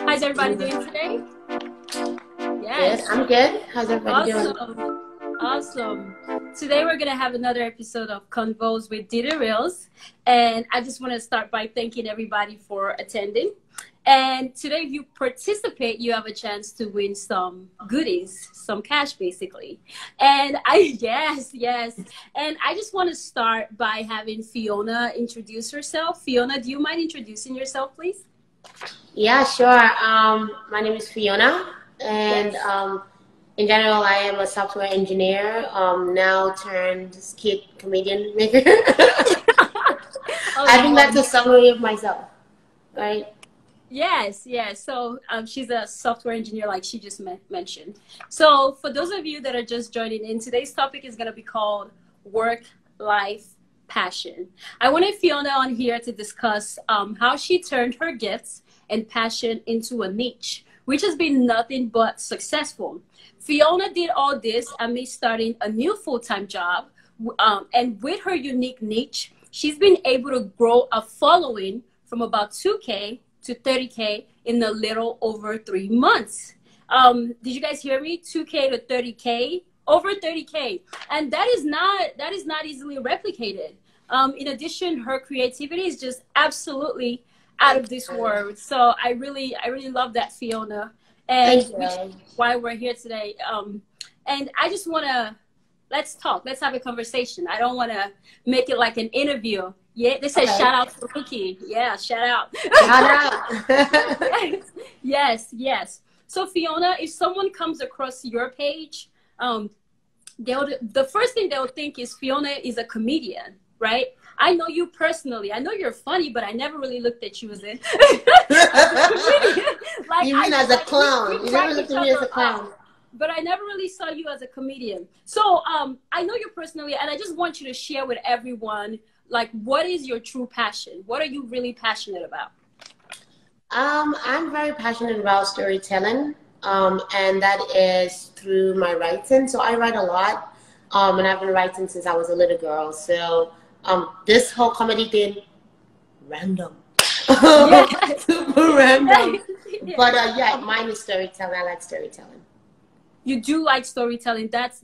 How's everybody doing today? Yes. Good. I'm good. How's everybody doing? Awesome. Today we're going to have another episode of Convos with Dederils. And I just want to start by thanking everybody for attending. And today, if you participate, you have a chance to win some goodies, some cash, basically. And yes. And I just want to start by having Fiona introduce herself. Fiona, do you mind introducing yourself, please? Yeah, sure. My name is Fiona, and yes. In general, I am a software engineer, now turned skit comedian maker. I think that's a summary of myself, right? Yes. So she's a software engineer, like she just mentioned. So for those of you that are just joining in, today's topic is going to be called work-life passion. I wanted Fiona on here to discuss how she turned her gifts and passion into a niche, which has been nothing but successful. Fiona did all this amid starting a new full-time job, and with her unique niche, she's been able to grow a following from about 2K to 30K in a little over 3 months. Did you guys hear me? 2K to 30K, over 30K, and that is not easily replicated. In addition, her creativity is just absolutely out of this world. So I really love that, Fiona, and which is why we're here today. And I just want to let's talk. Let's have a conversation. I don't want to make it like an interview. Yeah, they said shout out to Rookie. Yeah, shout out. Shout out. Yes. So Fiona, if someone comes across your page, the first thing they'll think is Fiona is a comedian, right? I know you personally. I know you're funny, but I never really looked at you as in. Like, you mean as a clown? You never looked at me as a clown. But I never really saw you as a comedian. So I know you personally, and I just want you to share with everyone, like, what is your true passion? What are you really passionate about? I'm very passionate about storytelling, and that is through my writing. So I write a lot, and I've been writing since I was a little girl. So this whole comedy thing, random. Super random. But yeah, mine is storytelling. I like storytelling. You do like storytelling. That's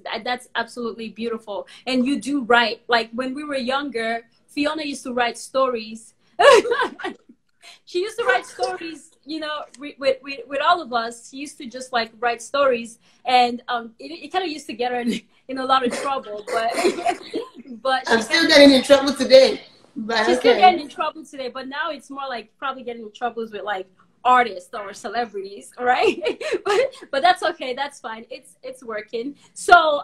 absolutely beautiful. And you do write. Like when we were younger, Fiona used to write stories. She used to write stories, you know, with all of us. She used to just like write stories, and it kind of used to get her in a lot of trouble. But I'm still getting in trouble today. But she's still getting in trouble today. But now it's more like probably getting in troubles with like artists or celebrities, right? but that's okay. That's fine. It's working. So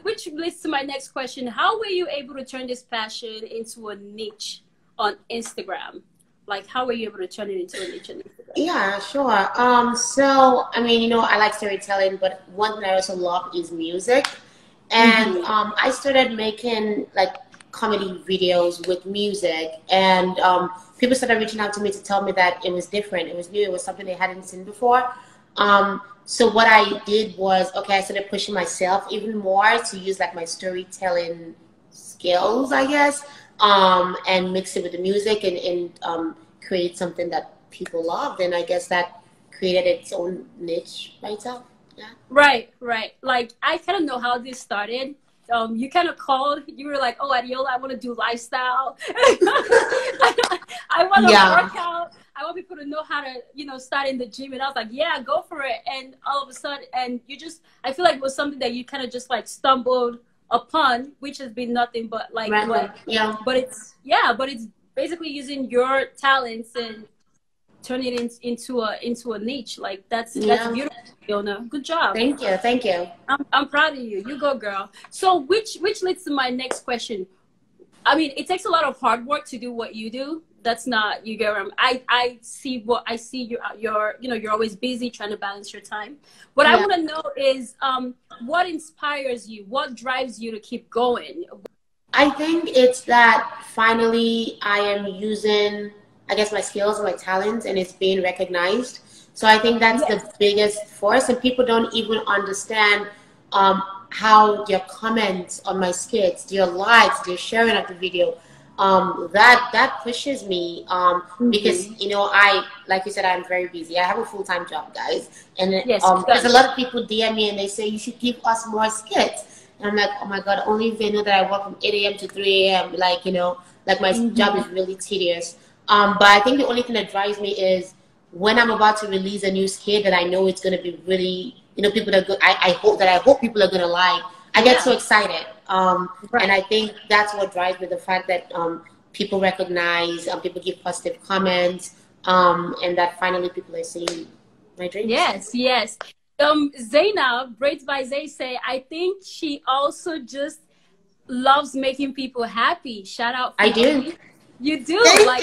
which leads to my next question: how were you able to turn this passion into a niche on Instagram? Like, how were you able to turn it into a niche on Instagram? Yeah, sure. So I mean, you know, I like storytelling, but one thing I also love is music, and I started making like comedy videos with music, and people started reaching out to me to tell me that it was different, it was new, it was something they hadn't seen before. So what I did was, okay, I started pushing myself even more to use like my storytelling skills, I guess, and mix it with the music and create something that people loved, and I guess that created its own niche by itself. Yeah. Right. Like, I kind of know how this started. You kind of called, you were like, oh, Adiola, I want to do lifestyle. I want to work out. I want people to know how to, you know, start in the gym. And I was like, yeah, go for it. And all of a sudden, and you just, I feel like it was something that you kind of just like stumbled upon, which has been nothing but like, but it's basically using your talents and turning it into a niche. Like that's beautiful, Fiona. Good job. Thank you. I'm proud of you. You go, girl. So which leads to my next question. I mean, it takes a lot of hard work to do what you do. that's not, you get what I see what I see. You're you know, you're always busy trying to balance your time. What I want to know is what inspires you, what drives you to keep going? I think it's that finally I am using, I guess, my skills and my talents, and it's being recognized. So I think that's the biggest force, and people don't even understand how their comments on my skits, their likes, their sharing of the video, that pushes me, because, you know, like you said, I'm very busy. I have a full-time job, guys, and because a lot of people DM me and they say you should give us more skits, and I'm like, oh my god, only if they know that I work from 8 a.m. to 3 a.m. Like, you know, like my job is really tedious. But I think the only thing that drives me is when I'm about to release a new skit that I know it's going to be really, you know, people are good. I hope people are going to like. I get so excited. And I think that's what drives me, the fact that people recognize, people give positive comments, and that finally people are seeing my dreams. Yes. Zainab, Braids by Zay, say, I think she also just loves making people happy. Shout out. I do. You do. Thank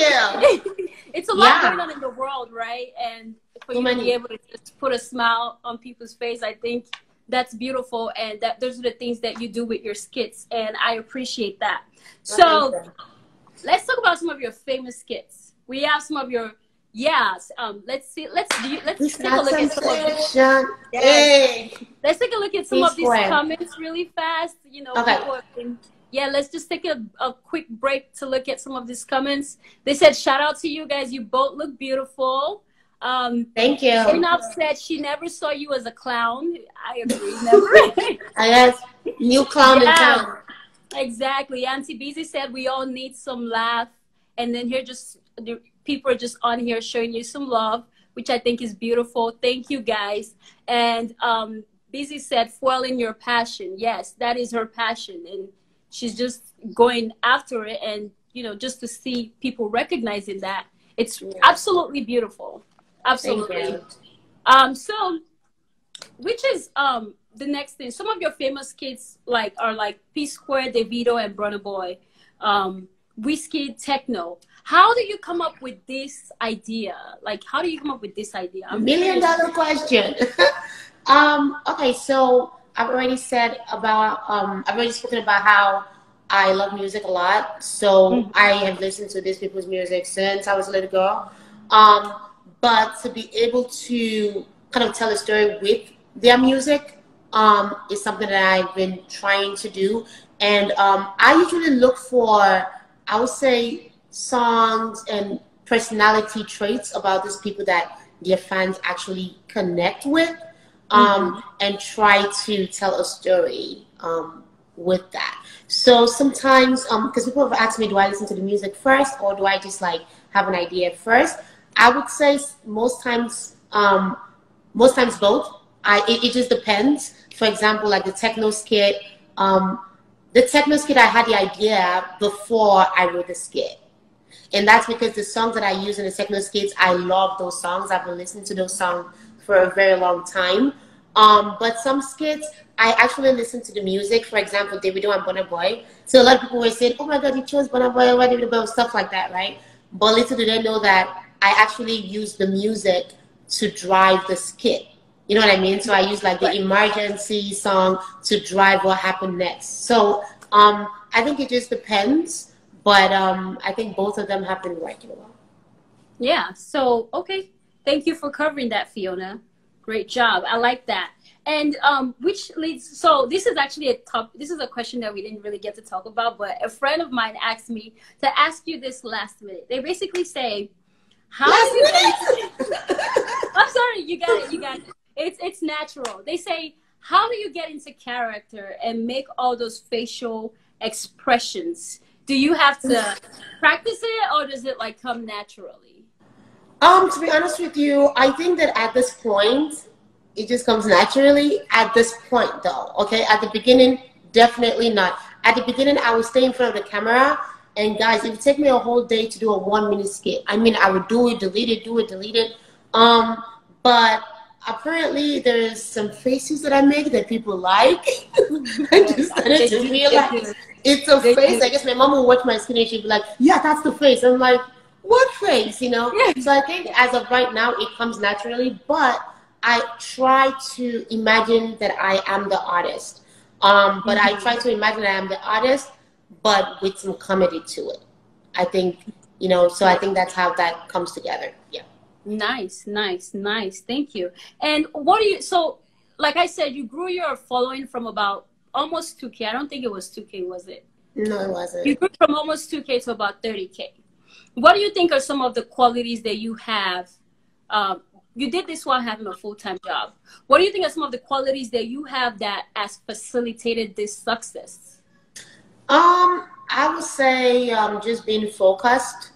you. It's a lot going on in the world, right? And for you to be able to just put a smile on people's face, I think that's beautiful. And that those are the things that you do with your skits. And I appreciate that. So let's talk about some of your famous skits. We have some of your, let's take a look at some of these. Let's take a look at some of these comments really fast. You know, people have been, let's just take a quick break to look at some of these comments. They said, shout out to you guys. You both look beautiful. Thank you. Zainab said she never saw you as a clown. I agree, never. I guess new clown in town. Exactly. Auntie Beezy said we all need some laugh. And then here people are just on here showing you some love, which I think is beautiful. Thank you guys. And Beezy said, foiling your passion. Yes, that is her passion. And she's just going after it, and you know, just to see people recognizing that, it's absolutely beautiful. Absolutely. So which is the next thing? Some of your famous kids are like P Square, Davido, and Burna Boy, Whiskey, Techno. How do you come up with this idea? Like, how do you come up with this idea? $1 million question. Okay, so I've already said about, I've already spoken about how I love music a lot. So I have listened to these people's music since I was a little girl. But to be able to kind of tell a story with their music is something that I've been trying to do. And I usually look for, I would say, songs and personality traits about these people that their fans actually connect with, and try to tell a story with that. So sometimes, because people have asked me, do I listen to the music first or do I just like have an idea first? I would say most times both. It just depends. For example, like the techno skit. The techno skit, I had the idea before I wrote the skit. And that's because the songs that I use in the techno skits, I love those songs. I've been listening to those songs for a very long time. But some skits, I actually listen to the music. For example, Davido and Burna Boy. So a lot of people were saying, oh my God, you chose Burna Boy, why Davido Boy, stuff like that, right? But little do they know that I actually use the music to drive the skit. You know what I mean? So I use like the emergency song to drive what happened next. So I think it just depends. But I think both of them have been working well. Yeah. So, okay. Thank you for covering that, Fiona. Great job. I like that. And which leads, so this is actually this is a question that we didn't really get to talk about, but a friend of mine asked me to ask you this last minute. They basically say, I'm sorry, you got it. It's natural. They say, how do you get into character and make all those facial expressions? Do you have to practice it, or does it like come naturally? To be honest with you, I think that at this point, it just comes naturally. At this point, though, okay? At the beginning, definitely not. At the beginning, I would stay in front of the camera, and guys, it would take me a whole day to do a 1-minute skit. I mean, I would do it, delete it, do it, delete it. But apparently, there's some faces that I make that people like. I just started to realize it's a face. I guess my mom will watch my skit and she'd be like, yeah, that's the face. I'm like, what phrase, you know? Yeah. So I think as of right now, it comes naturally, but I try to imagine that I am the artist. But I try to imagine that I am the artist, but with some comedy to it. I think, you know, so I think that's how that comes together. Yeah. Nice, nice, nice. Thank you. And what do you, so like I said, you grew your following from about almost 2K. I don't think it was 2K, was it? No, it You wasn't. grew from almost 2K to about 30K. What do you think are some of the qualities that you have? You did this while having a full-time job. What do you think are some of the qualities that you have that has facilitated this success? I would say just being focused.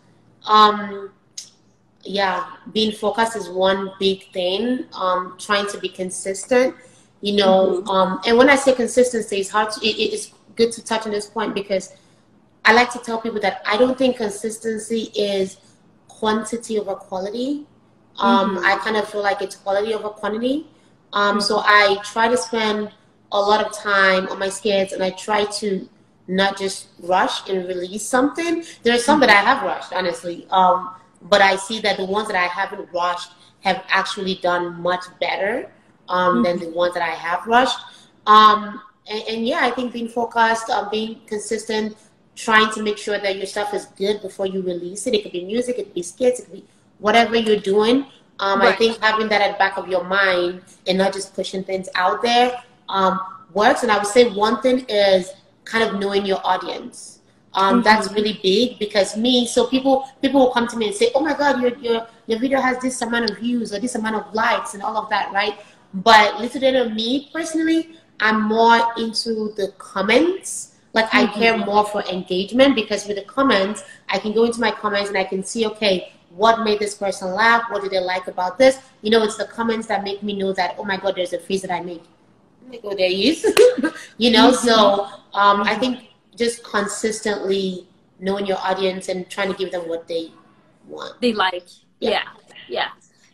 Um, yeah, being focused is one big thing. Trying to be consistent, you know. Mm-hmm. And when I say consistency, it's hard to. It's good to touch on this point because I like to tell people that I don't think consistency is quantity over quality. Mm-hmm. I kind of feel like it's quality over quantity. So Mm-hmm. I try to spend a lot of time on my skits, and I try to not just rush and release something. There are some that I have rushed, honestly. But I see that the ones that I haven't rushed have actually done much better than Mm-hmm. the ones that I have rushed. And yeah, I think being focused, being consistent, trying to make sure that your stuff is good before you release it. It could be music, it could be skits, it could be whatever you're doing. I Right. think having that at the back of your mind and not just pushing things out there works. And I would say one thing is kind of knowing your audience. That's Mm-hmm. really big because so people will come to me and say, oh my God, your video has this amount of views or this amount of likes and all of that, right? But little did know me personally, I'm more into the comments. Like I care Mm-hmm. more for engagement because with the comments, I can go into my comments and I can see, okay, what made this person laugh? What did they like about this? You know, it's the comments that make me know that, oh my God, there's a face that I make. Oh my God, there he is. You know, Mm-hmm. so I Mm-hmm. think just consistently knowing your audience and trying to give them what they want. They like. Yeah. Yeah. Yeah.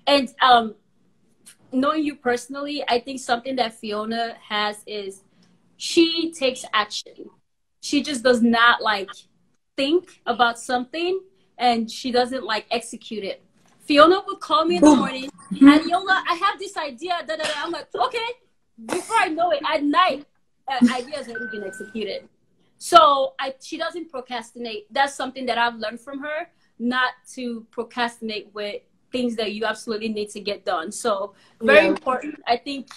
And knowing you personally, I think something that Fiona has is she takes action. She just does not like think about something and she doesn't like execute it. Fiona would call me in the Boom. morning and Yola, I have this idea. Da, da, da. I'm like, okay. Before I know it, at night, ideas have already been executed. So she doesn't procrastinate. That's something that I've learned from her, not to procrastinate with things that you absolutely need to get done. So very Yeah. important. I think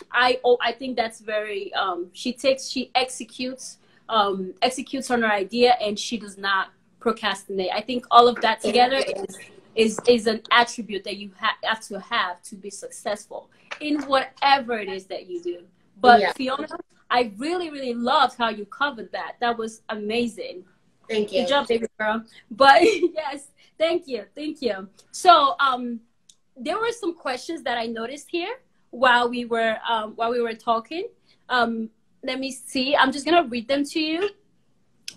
that's very she executes on her idea and she does not procrastinate. I think all of that together is an attribute that you have to be successful in whatever it is that you do. But Yeah. Fiona, I really, really loved how you covered that. That was amazing. Thank Good you. job, baby girl. But yes, thank you. Thank you. So there were some questions that I noticed here while we were talking. Let me see. I'm just gonna read them to you.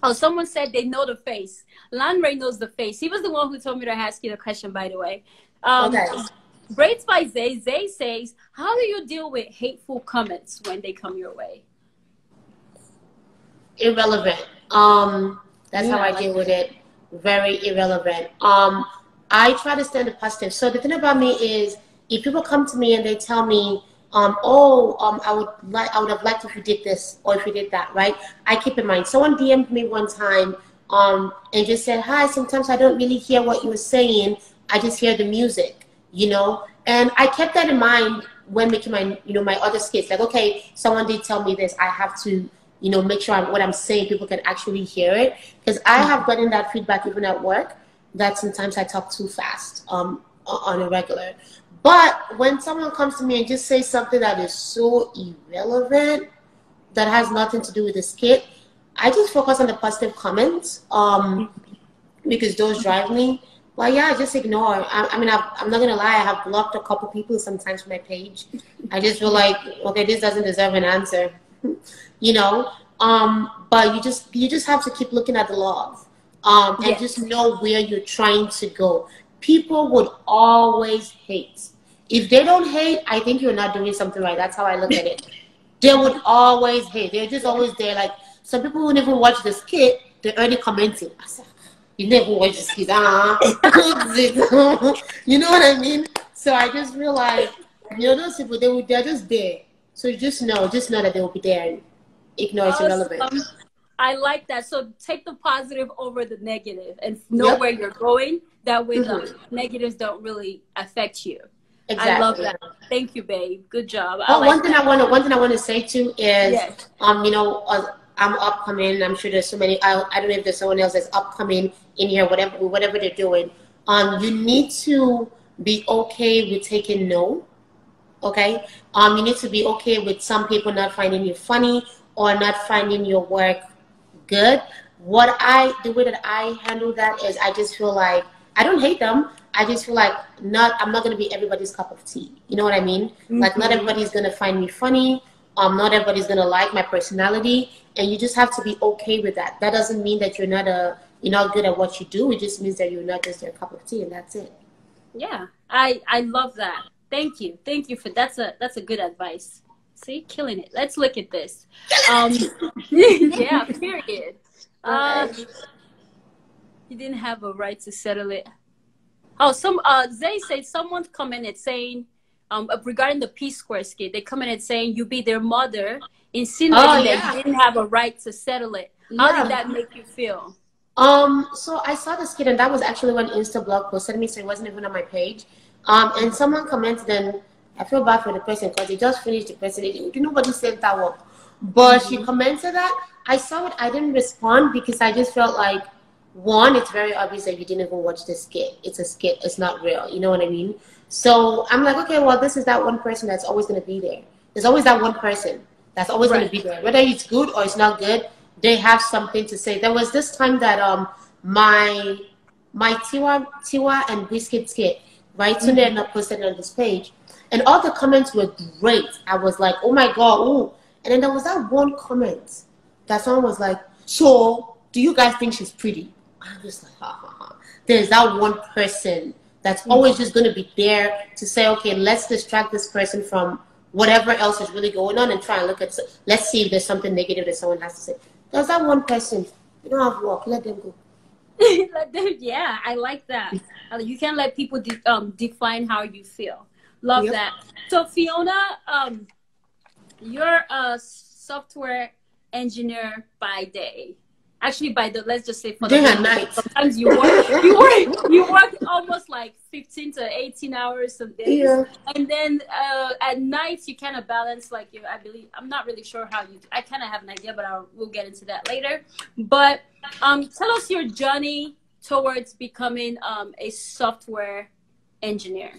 Oh, someone said they know the face. Lanray knows the face. He was the one who told me to ask you the question, by the way. Okay. Braids by Zay. Zay says, how do you deal with hateful comments when they come your way? Irrelevant. That's how Yeah, I I like deal with that. it. Very irrelevant. I try to stay in the positive. So the thing about me is, if people come to me and they tell me, I would have liked if you did this or if you did that, right? I keep in mind. Someone DM'd me one time, and just said, "Hi, sometimes I don't really hear what you were saying. I just hear the music, you know." And I kept that in mind when making my other skits. Like, okay, someone did tell me this. I have to, make sure what I'm saying, people can actually hear it. Because I have gotten that feedback even at work, that sometimes I talk too fast on a regular. But when someone comes to me and just says something that is so irrelevant, that has nothing to do with the skit, I just focus on the positive comments because those drive me. Well, yeah, I just ignore. I'm not gonna lie. I have blocked a couple people sometimes from my page. I just feel like, okay, this doesn't deserve an answer, you know. But you just have to keep looking at the love, and just Yes. know where you're trying to go. People would always hate. If they don't hate, I think you're not doing something right. That's how I look at it. They would always hate. They're just Yeah. always there. Like some people wouldn't even watch the skit. They're already commenting. I said, You never watch the skit. You know what I mean? So I just realized, those people, they're just there. So you just know that they will be there and ignore it's irrelevant. I like that. So take the positive over the negative and know Yep. where you're going. That way the negatives don't really affect you. Exactly. I love that. Thank you, babe. Good job. Oh, one thing I want to say too is, yes. I'm upcoming. I'm sure there's so many. I don't know if there's someone else that's upcoming in here. Whatever they're doing. You need to be okay with taking no. Okay. You need to be okay with some people not finding you funny or not finding your work good. The way that I handle that is I just feel like I don't hate them. I just feel like I'm not going to be everybody's cup of tea. You know what I mean? Mm-hmm. Like not everybody's going to find me funny. Not everybody's going to like my personality. And you just have to be okay with that. That doesn't mean that you're not good at what you do. It just means that you're not just their cup of tea, and that's it. Yeah. I love that. Thank you. Thank you for that's a good advice. See, killing it. Let's look at this. Yeah, period. You didn't have a right to settle it. Oh, Zay said someone commented saying, regarding the P-Square skit, they commented saying you be their mother, insinuating that you didn't have a right to settle it. How did that make you feel? So I saw the skit, and that was actually when Insta blog posted me, so it wasn't even on my page. And someone commented, and I feel bad for the person because they just finished the person. Nobody sent that one. But she commented that. I saw it. I didn't respond because I just felt like, one, it's very obvious that you didn't even watch the skit. It's a skit. It's not real. You know what I mean? So I'm like, okay, well, this is that one person that's always going to be there. There's always that one person that's always going to be there. Whether it's good or it's not good, they have something to say. There was this time that my Tiwa and Biscuit skit, right? So they're not posted on this page. And all the comments were great. I was like, oh my God, ooh. And then there was that one comment that someone was like, so do you guys think she's pretty? I was like, ha, ha, ha. There's that one person that's always just going to be there to say, okay, let's distract this person from whatever else is really going on and try and let's see if there's something negative that someone has to say. There's that one person. You don't have work. Let them go. Let them, yeah, I like that. You can't let people define how you feel. Love that. So Fiona, you're a software engineer by day. Actually, let's just say for the day and night. Sometimes you work almost like 15 to 18 hours some days. Yeah. And then at nights you kind of balance I believe, I'm not really sure how you do. I kind of have an idea, but we'll get into that later. But tell us your journey towards becoming a software engineer.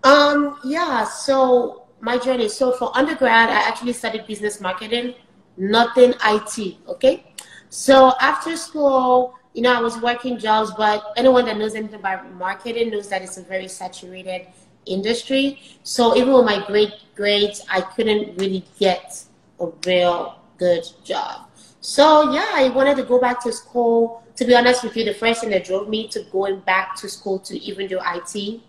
Yeah, so my journey. So for undergrad, I actually studied business marketing, nothing IT, okay? So after school, I was working jobs, but anyone that knows anything about marketing knows that it's a very saturated industry. So even with my great grades, I couldn't really get a real good job. So yeah, I wanted to go back to school. To be honest with you, the first thing that drove me to going back to school to even do IT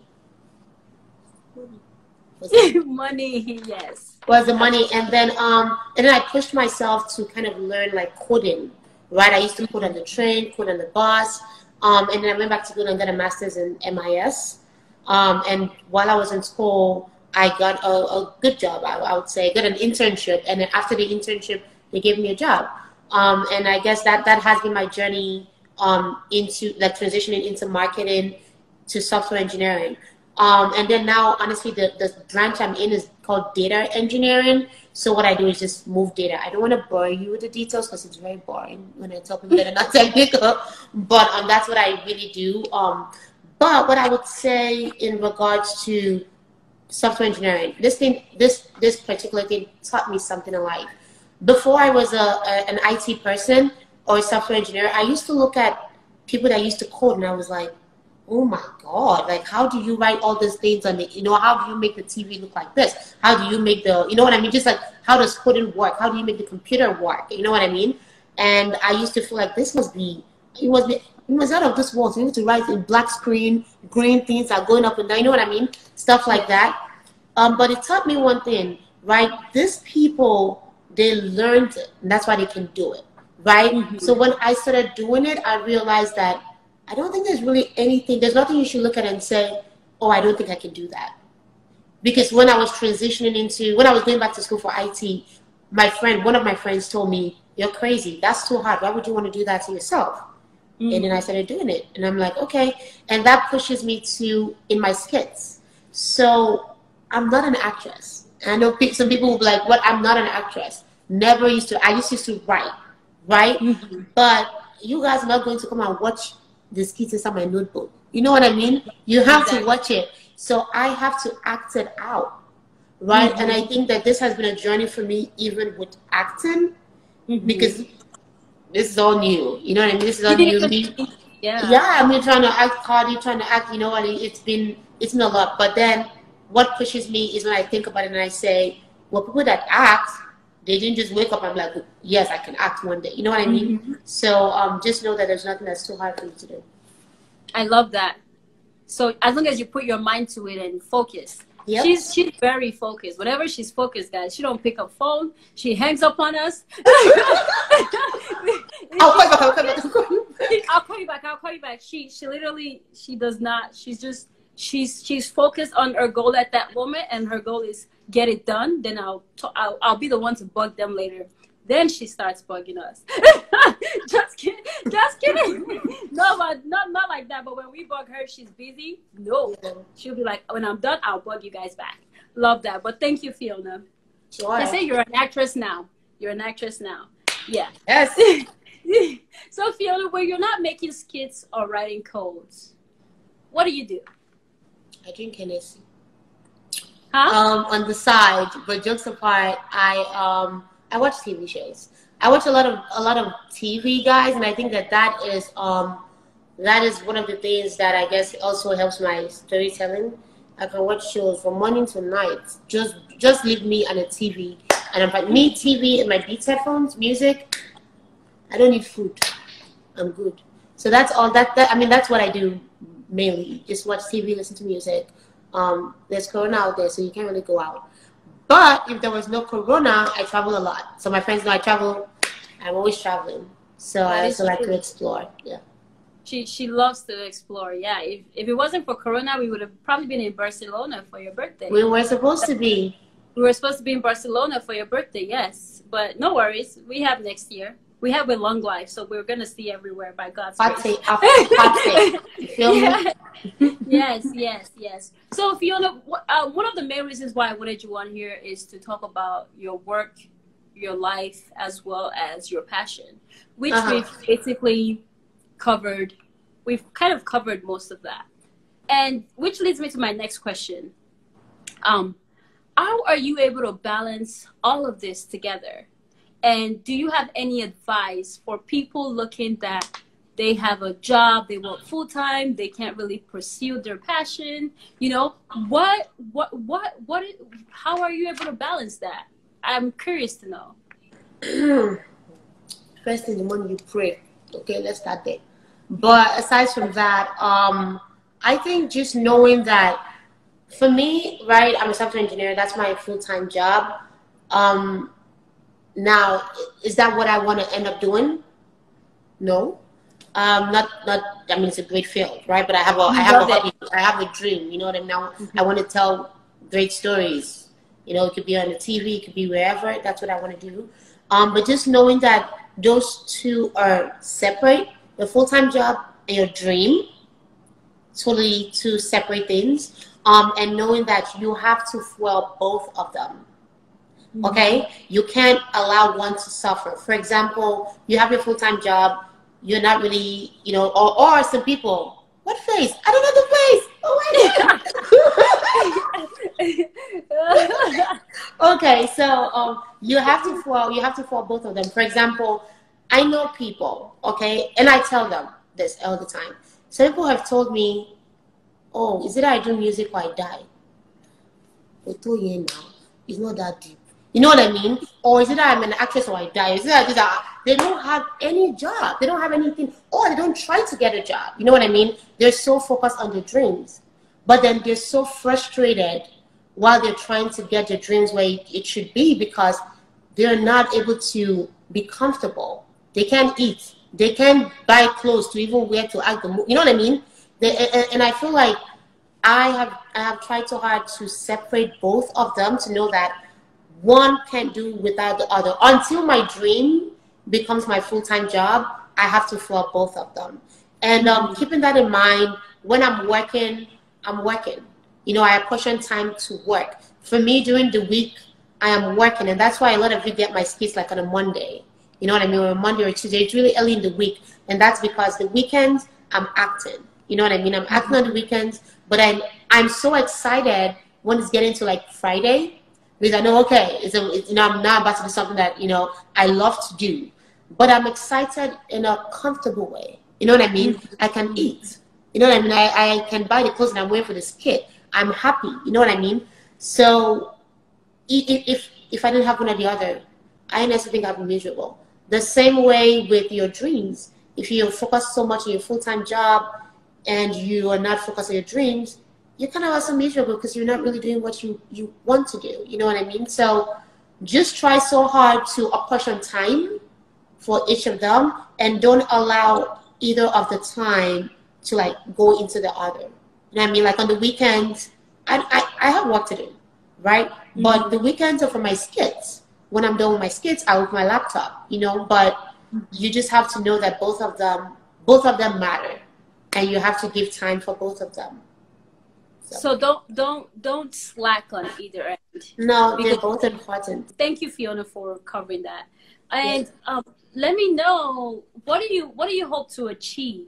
money, yes. Was the money. And then I pushed myself to kind of learn like coding, right? I used to code on the train, code on the bus, and then I went back to school and got a master's in MIS. And while I was in school, I got a good job, I would say. I got an internship, and then after the internship, they gave me a job. And I guess that has been my journey into like transitioning into marketing to software engineering. And then now, honestly, the branch I'm in is called data engineering. So what I do is just move data. I don't want to bore you with the details because it's very boring when I tell people that are not technical. But that's what I really do. But what I would say in regards to software engineering, this particular thing taught me something in life. Before I was an IT person or a software engineer, I used to look at people that used to code, and I was like, oh my God, like how do you write all these things on the, how do you make the TV look like this? How do you make the, you know what I mean? Just like, how does coding work? How do you make the computer work? You know what I mean? And I used to feel like it was out of this world. So you need to write in black screen, green things are going up and down, you know what I mean? Stuff like that. But it taught me one thing, right? These people, they learned it, and that's why they can do it, right? Mm-hmm. So when I started doing it, I realized that I don't think there's really anything, there's nothing you should look at and say, oh, I don't think I can do that. Because when I was transitioning into, when I was going back to school for IT, one of my friends told me, you're crazy. That's too hard. Why would you want to do that to yourself? Mm-hmm. And then I started doing it. And I'm like, okay. And that pushes me to, in my skits. So I'm not an actress. I know some people will be like, what? I'm not an actress. Never used to. I used to write, right? Mm-hmm. But you guys are not going to come and watch the skits inside my notebook. You know what I mean? You have to watch it. So I have to act it out, right? Mm-hmm. And I think that this has been a journey for me, even with acting, mm-hmm. because this is all new. You know what I mean? This is all new. Yeah. I mean, trying to act hard, trying to act. You know what? It's been a lot. But then, what pushes me is when I think about it and I say, well, people that act, they didn't just wake up and be like, yes, I can act one day. You know what I mean? Mm-hmm. So just know that there's nothing that's too hard for you to do. I love that. So as long as you put your mind to it and focus. Yep. She's very focused. Whenever she's focused, guys, she don't pick up phone. She hangs up on us. I'll call you back. She literally, she does not. She's focused on her goal at that moment, and her goal is get it done. Then I'll be the one to bug them later. Then she starts bugging us. Just kidding. No, but not like that. But when we bug her, she's busy. No, she'll be like, when I'm done, I'll bug you guys back. Love that. But thank you, Fiona. Sure. They say you're an actress now. Yeah. Yes. So Fiona, when you're not making skits or writing codes, what do? I drink Hennessy. Huh? On the side, but jokes apart, I watch TV shows. I watch a lot of TV, guys, and I think that is one of the things that I guess also helps my storytelling. I can watch shows from morning to night. Just leave me on a TV, and if I need TV and my Beats headphones, music, I don't need food. I'm good. So that's all. I mean, that's what I do mainly. Just watch TV, listen to music. There's Corona out there, so you can't really go out. But if there was no Corona, I travel a lot. So my friends know I travel. I'm always traveling. So I also like to explore. Yeah. She loves to explore. Yeah. If it wasn't for Corona, we would have probably been in Barcelona for your birthday. We were supposed to be. We were supposed to be in Barcelona for your birthday, yes. But no worries. We have next year. We have a long life, so we're going to see everywhere by God's grace. You feel me? Yes. So, Fiona, one of the main reasons why I wanted you on here is to talk about your work, your life, as well as your passion, which we've basically covered. We've kind of covered most of that. And which leads me to my next question. How are you able to balance all of this together? And do you have any advice for people looking that they have a job, they work full time, they can't really pursue their passion? You know, how are you able to balance that? I'm curious to know. First thing, the morning you pray. Okay, let's start there. But aside from that, I think just knowing that for me, right, I'm a software engineer. That's my full-time job. Now, is that what I want to end up doing? No. Not. I mean, it's a great field, right? But I have a hobby. I have a dream. You know what I mean? I want to tell great stories. You know, it could be on the TV, it could be wherever. That's what I want to do. But just knowing that those two are separate, your full-time job and your dream, totally two separate things. And knowing that you have to fuel both of them. Okay, you can't allow one to suffer. For example, you have your full-time job, you're not really, you know, or some people, what face? I don't know the face. Oh, okay, so you have to fuel both of them. For example, I know people, okay, and I tell them this all the time. Some people have told me, oh, is it I do music or I die? It's not that deep. You know what I mean? Or is it that I'm an actress or I die? Is it that they don't have any job? They don't have anything. Or they don't try to get a job. You know what I mean? They're so focused on their dreams. But then they're so frustrated while they're trying to get their dreams where it should be because they're not able to be comfortable. They can't eat. They can't buy clothes to even wear to act the you know what I mean? And I feel like I have tried so hard to separate both of them to know that one can't do without the other. Until my dream becomes my full-time job, I have to flop both of them. And keeping that in mind, when I'm working, I'm working. You know, I apportion time to work. For me, during the week, I am working. And that's why a lot of you get my skits like on a Monday. You know what I mean? Or a Monday or Tuesday. It's really early in the week. And that's because the weekends, I'm acting. You know what I mean? I'm acting on the weekends. But I'm so excited when it's getting to like Friday. Because I know, okay, you know, I'm now about to do something that, you know, I love to do. But I'm excited in a comfortable way. You know what I mean? I can eat. You know what I mean? I can buy the clothes that I'm wearing for this kid. I'm happy. You know what I mean? So if I didn't have one or the other, I honestly think I'd be miserable. The same way with your dreams. If you focus so much on your full-time job and you are not focused on your dreams, you're kind of also miserable because you're not really doing what you want to do. You know what I mean? So just try so hard to apportion time for each of them and don't allow either of the time to like go into the other. You know what I mean? Like on the weekends, I have work to do, right? But the weekends are for my skits. When I'm done with my skits, I open my laptop, you know, but you just have to know that both of them matter and you have to give time for both of them. So don't slack on either end. No, they're both important. Thank you, Fiona, for covering that. And let me know, what do you hope to achieve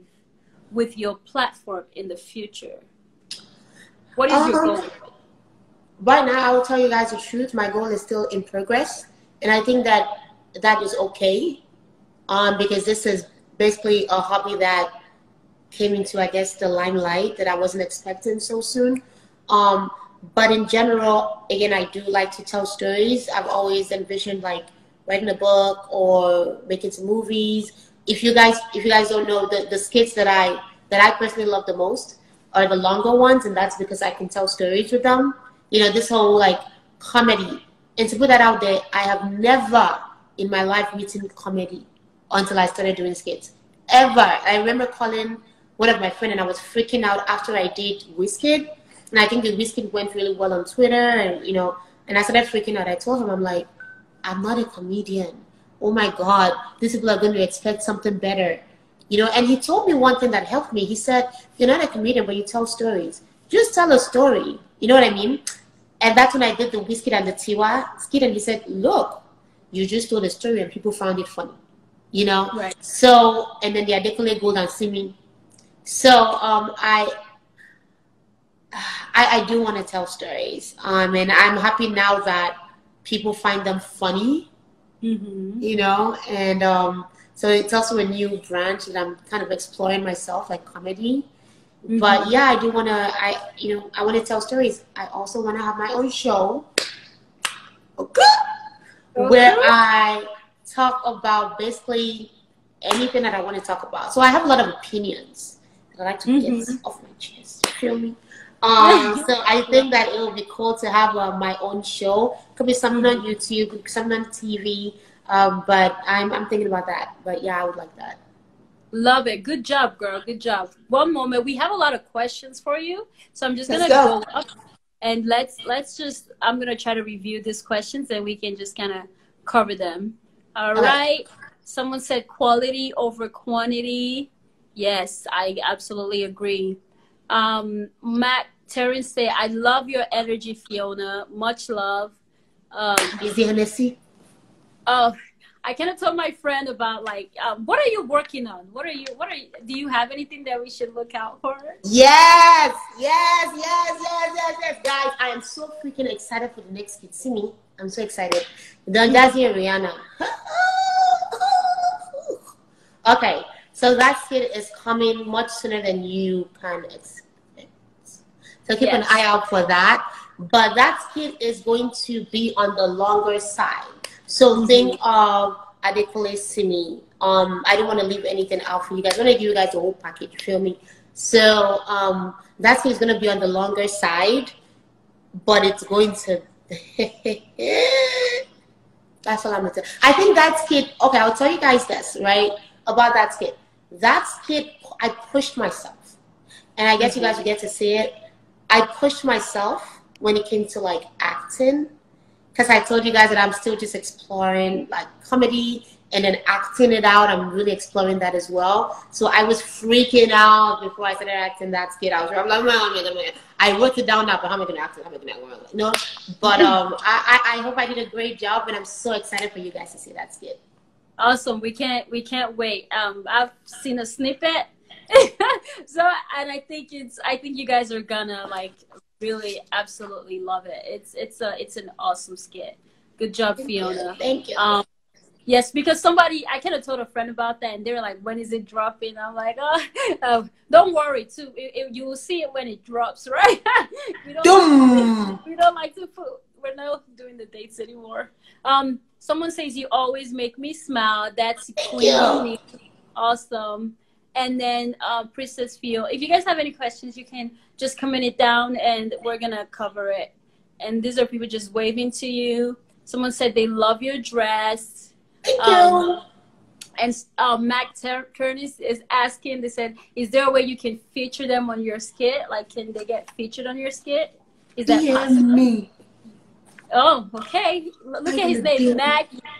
with your platform in the future? What is your goal? Right now, I will tell you guys the truth. My goal is still in progress, and I think that is okay. Because this is basically a hobby that came into, I guess, the limelight that I wasn't expecting so soon. But in general, again, I do like to tell stories. I've always envisioned like writing a book or making some movies. If you guys don't know, the skits that I personally love the most are the longer ones, and that's because I can tell stories with them. You know, this whole like comedy. And to put that out there, I have never in my life written comedy until I started doing skits. Ever. I remember calling one of my friends and I was freaking out after I did Wizkid. And I think the Wizkid went really well on Twitter, and you know, and I started freaking out. I told him, I'm like, I'm not a comedian. Oh my God, these people are going to expect something better. You know, and he told me one thing that helped me. He said, you're not a comedian, but you tell stories. Just tell a story. You know what I mean? And that's when I did the Wizkid and the Tiwa skit, and he said, look, you just told a story and people found it funny. You know? Right. So, and then the Adekunle Gold and Simi. So, I do want to tell stories. And I'm happy now that people find them funny. You know? And so it's also a new branch that I'm kind of exploring myself, like comedy. But yeah, I do want to, I want to tell stories. I also want to have my own show, where I talk about basically anything that I want to talk about. So I have a lot of opinions that I like to get off my chest. You feel me? So I think that it would be cool to have my own show. Could be something on YouTube, could be something on TV. But I'm thinking about that. But yeah, I would like that. Love it. Good job, girl. Good job. One moment. We have a lot of questions for you. So I'm just going to go up and let's just, I'm going to try to review these questions and we can just kind of cover them. All right. Someone said quality over quantity. Yes, I absolutely agree. Matt Terrence said, I love your energy, Fiona. Much love. Is the Hennessy? Oh, I kind of told my friend about like, what are you working on? Do you have anything that we should look out for? Yes. Guys, I am so freaking excited for the next kid. See me? I'm so excited. Don Jazzy and Rihanna. Okay, so that skit is coming much sooner than you can expect. So keep an eye out for that. But that skit is going to be on the longer side. So think of Adekunle Simi. I don't want to leave anything out for you guys. I want to give you guys the whole package, you feel me? So that skit is going to be on the longer side, but it's going to That's all I'm gonna tell. I think that skit. Okay, I'll tell you guys this right about that skit. That skit, I pushed myself, and I guess you guys will get to see it. I pushed myself when it came to like acting, because I told you guys that I'm still just exploring like comedy and then acting it out. I'm really exploring that as well. So I was freaking out before I started acting that skit. I'm like, I wrote it down now, but how am I gonna act it? How am I gonna act it? No, but I hope I did a great job, and I'm so excited for you guys to see that skit. Awesome. We can't wait. I've seen a snippet. So, and I think you guys are gonna like really absolutely love it. It's an awesome skit. Good job, Fiona. Thank you. Yes, because I kind of told a friend about that, and they were like, "When is it dropping?" I'm like, "Oh, don't worry, too. You will see it when it drops, right?" we don't like to put. We're not doing the dates anymore. Someone says you always make me smile. That's Queen. Awesome. And then Princess Fio. If you guys have any questions, you can just comment it down, and we're gonna cover it. And these are people just waving to you. Someone said they love your dress. Thank you. And Mac Curtis is asking, they said, is there a way you can feature them on your skit? Like, can they get featured on your skit? Is that possible? Me. Oh, okay. Look at his name,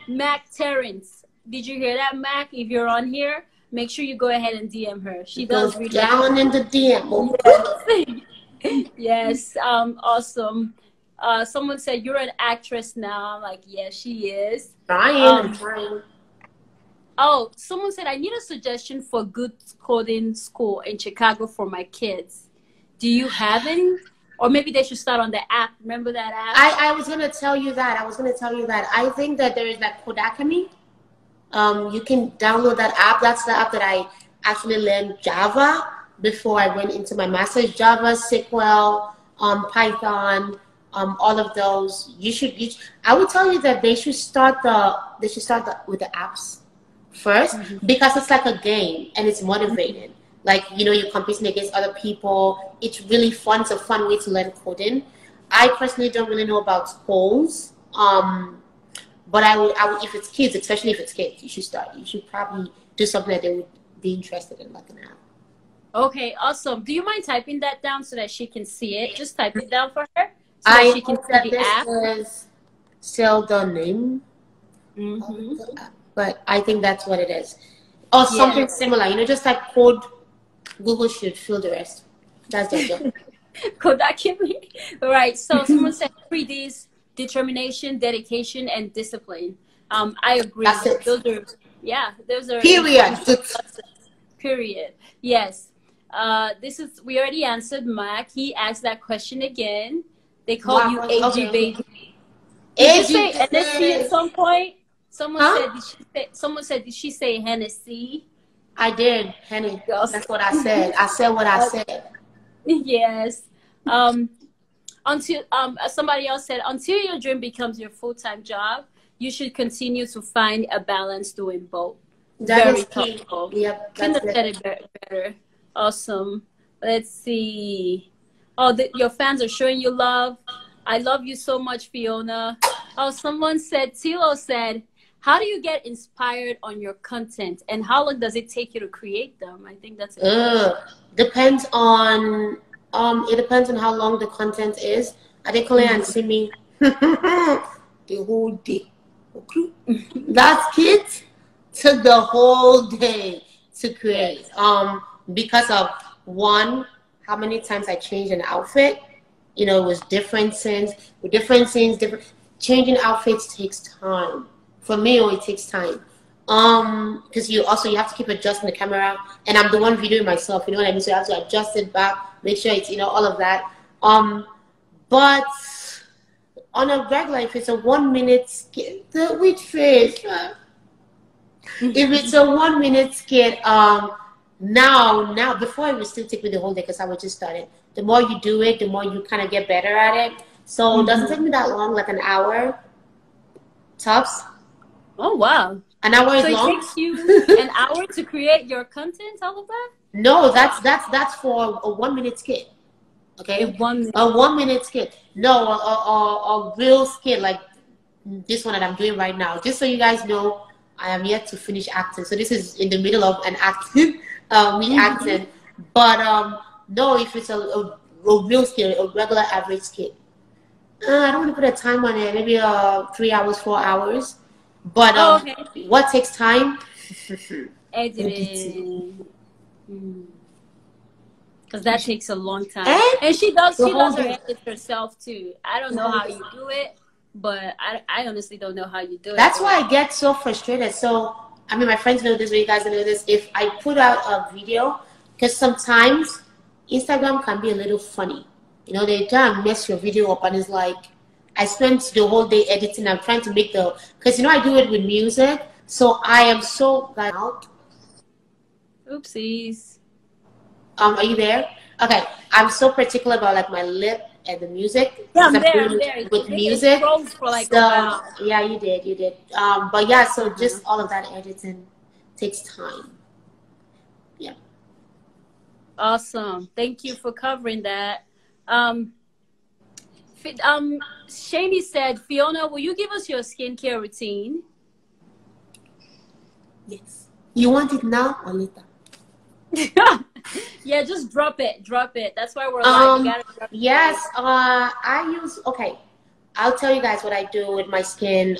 Mac Terrence. Did you hear that, Mac? If you're on here, make sure you go ahead and DM her. She does read down in the DM. Yes. Awesome. Someone said you're an actress now. I'm like, yes, she is. Trying. Oh, someone said I need a suggestion for good coding school in Chicago for my kids. Do you have any? Or maybe they should start on the app. Remember that app? I was gonna tell you that. I think that there is that Codacademy. You can download that app. That's the app that I actually learned Java before I went into my master's. Java, SQL, Python. All of those. I would tell you that they should start with the apps first, because it's like a game and it's motivating. Like, you know, you're competing against other people. It's really fun. It's a fun way to learn coding. I personally don't really know about schools, but I would if it's kids, especially if it's kids, you should start. You should probably do something that they would be interested in, like an app. Okay, awesome. Do you mind typing that down so that she can see it? Just type it down for her. So that she can see the app. Is still the name, but I think that's what it is. Or something similar. You know, just like code. Google should fill the rest. That's their job. Codacademy. All right. So someone said 3Ds: determination, dedication, and discipline. I agree. That's it. Those are period. Period. Yes. We already answered Mac. He asked that question again. They call you AG baby. Did you say Hennessy at some point? Someone said, did she say Hennessy? I did, Henny. That's what I said. I said what I said. Yes. Until somebody else said, until your dream becomes your full-time job, you should continue to find a balance doing both. That is key. Yep. Couldn't have said it better. Awesome. Let's see. Oh, your fans are showing you love. I love you so much, Fiona. Oh, someone said, Tilo said, how do you get inspired on your content, and how long does it take you to create them? I think that's depends on it depends on how long the content is. Adekole and Simi the whole day. That kid took the whole day to create. Because of one, how many times I changed an outfit. You know, it was different scenes. Changing outfits takes time. For me, it takes time. Because you have to keep adjusting the camera, and I'm the one videoing myself, you know what I mean? So I have to adjust it back, make sure it's, you know, all of that. But on a regular, if it's a 1 minute skit, which face? If it's a 1 minute skit, now before it would still take me the whole day because I was just starting. The more you do it, the more you kind of get better at it. So it doesn't take me that long, like an hour tops. Oh wow! An hour is long. So it takes you an hour to create your content, all of that? No, that's for a 1 minute skit. Okay, a 1 minute skit. No, a real skit, like this one that I'm doing right now. Just so you guys know, I am yet to finish acting. So this is in the middle of an acting, me acting. But no, if it's a real skit, a regular average skit, I don't want to put a time on it. Maybe 3 hours, 4 hours. But what takes time? Editing. Because that takes a long time. And she does her edit herself too. I don't know how you do it, but I honestly don't know how you do it. That's why I get so frustrated. So, I mean, my friends know this, but you guys know this. If I put out a video, because sometimes Instagram can be a little funny. You know, they try and mess your video up, and it's like, I spent the whole day editing. I'm trying to make because, you know, I do it with music. So I am so out. Oopsies. Are you there? Okay. I'm so particular about like my lip and the music. Yeah, I'm there. With music. For like a while. Yeah, you did. But yeah, so just all of that editing takes time. Yeah. Awesome. Thank you for covering that. Shani said, Fiona, will you give us your skincare routine? Yes. You want it now or later? Yeah, just drop it. That's why we're live. You gotta drop yes. I'll tell you guys what I do with my skin.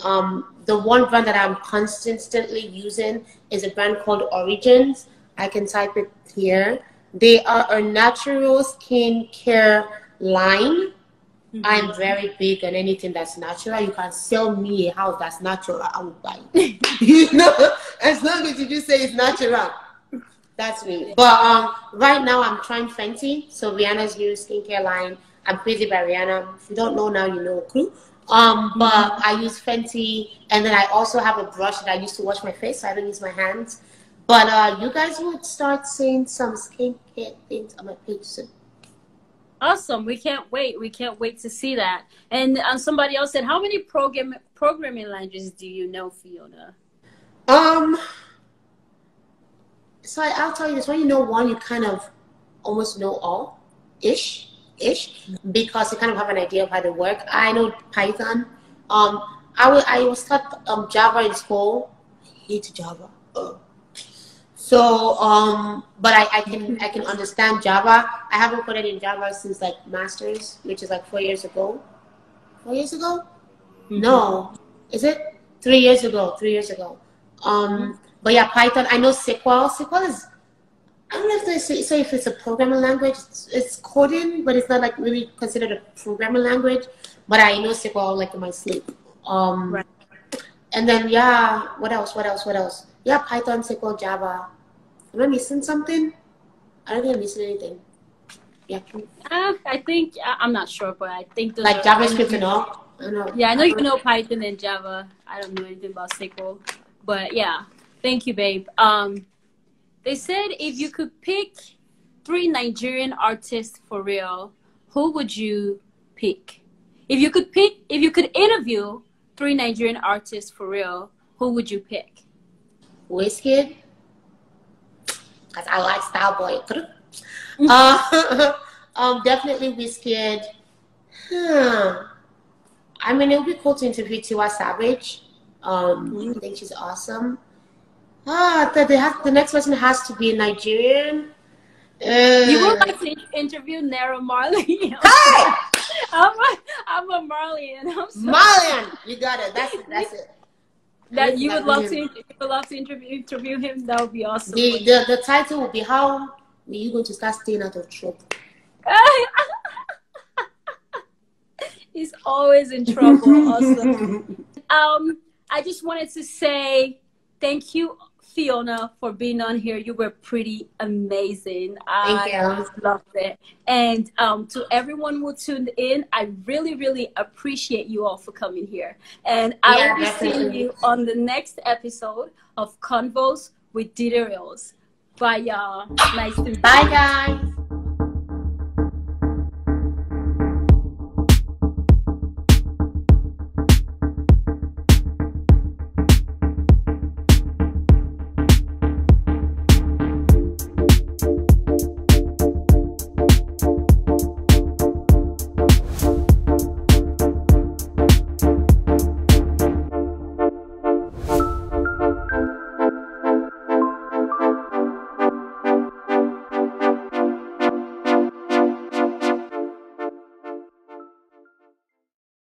The one brand that I'm constantly using is a brand called Origins. I can type it here. They are a natural skincare line. I'm very big on anything that's natural. You can sell me a house that's natural, I will buy it. You know, as long as you just say it's natural. That's me. But right now I'm trying Fenty. So Rihanna's new skincare line. I'm crazy by Rihanna. If you don't know now, you know. Cool. But I use Fenty, and then I also have a brush that I use to wash my face, so I don't use my hands. But you guys would start seeing some skincare things on my page soon. Awesome. We can't wait. We can't wait to see that. And somebody else said, how many programming languages do you know, Fiona? So I'll tell you this. When you know one, you kind of almost know all, ish, because you kind of have an idea of how they work. I know Python. I was taught Java in school. I hate Java. So, but I can understand Java. I haven't coded in Java since like masters, which is like 4 years ago. 4 years ago? No, is it 3 years ago? 3 years ago. But yeah, Python. I know SQL. SQL is, I don't know if they say if it's a programming language. It's coding, but it's not like really considered a programming language. But I know SQL like in my sleep. Right. And then yeah, what else? Yeah, Python, SQL, Java. Am I missing something? I don't think I'm missing anything. Yeah. I think, I'm not sure, but I think those like JavaScript and all. I know. Yeah, I know you know Python and Java. I don't know anything about SQL. But yeah, thank you, babe. They said if you could pick 3 Nigerian artists for real, who would you pick? If you could interview 3 Nigerian artists for real, who would you pick? Wizkid, because I like Style Boy. Definitely Wizkid. I mean, it would be cool to interview Tiwa Savage. I think she's awesome. The next person has to be a Nigerian. You would like to interview Naira Marley. Hey! I'm a Marleyan. Marleyan, you got it. That's it. That you would love to interview him. That would be awesome. The title would be How Are You Going to Start Staying Out of Trouble? He's always in trouble. Awesome. I just wanted to say thank you, Fiona, for being on here. You were pretty amazing. Thank you. I loved it. And to everyone who tuned in, I really, really appreciate you all for coming here. And I will be seeing you on the next episode of Convos with Dederils. Bye, y'all. Nice to meet you. Bye, guys.